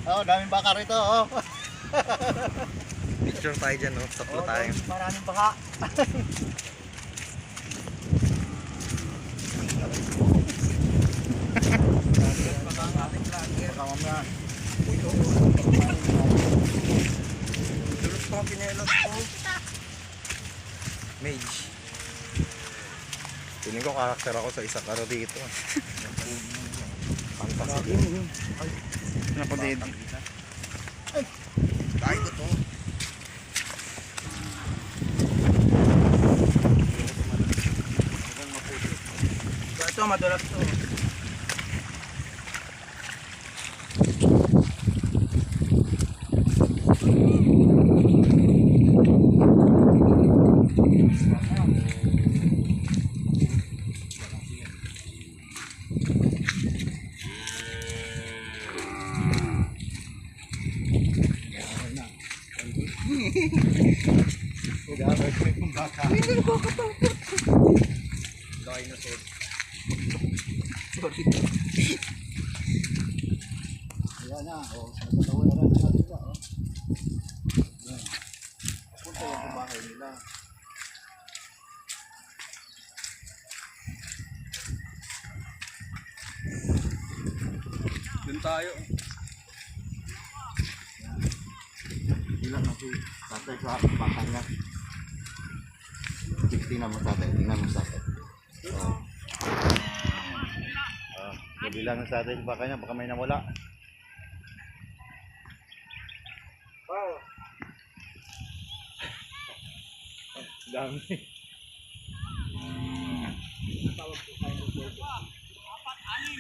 Oh, daming baka rito, oh. Picture tayo dyan, oh. Tatlo tayo. Maraming baka. Baka mamaya. Tulog pa ang pinelos ko. Mage. Tingin ko karakter ako sa isa karo dito. Fantasy. Napatid. Tayo ko to. Ito, madulas to. Dinosaur. Sorry. Ayan na, oh. Nagkatawa na rin sa nila, oh. Ayan. Punta yung kumahay nila. Dun tayo. Ilan na si tatay sa baka niya. Tingnan mo tatay, tingnan mo tatay. Oh. Bilang ng tatay sa baka niya, baka may nawala. Wow. Dami.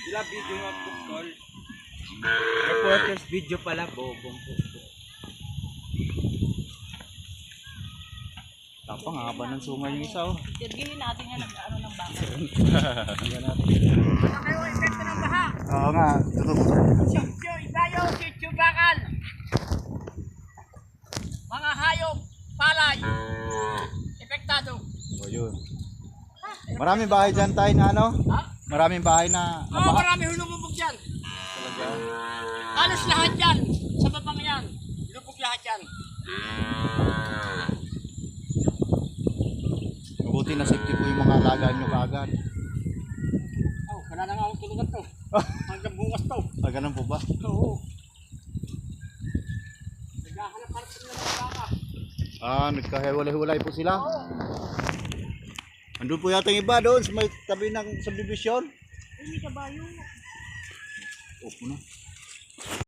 Sila video nga pukol. Reporters video pala, bobong pukol. Tapang haba ng sungay yung isa, oh. Tirginin natin yan nag-ano ng baka. Tingnan natin. Ano kayo epekto ng baha? Oo nga, Sityo, ibayo, sityo bakal. Mga hayop, palay. Epektado. oh, yun. Maraming bahay dyan tayo na ano? Ha? Maraming bahay na Oo, marami hulububog dyan. Halos lahat dyan. Sa babang yan. Lubog lahat dyan. Mabuti na safety po yung mga alaga nyo kaagad. Oh, wala na nga akong tulugan to. Hanggang bukas to. Ganun po ba? Oo. Naghahanap-hanap sila ng baka. Nagkahiwalay-hiwalay po sila. Andun po yata yung iba doon sa may tabi ng subdivision. Hindi kabayo. Opo na.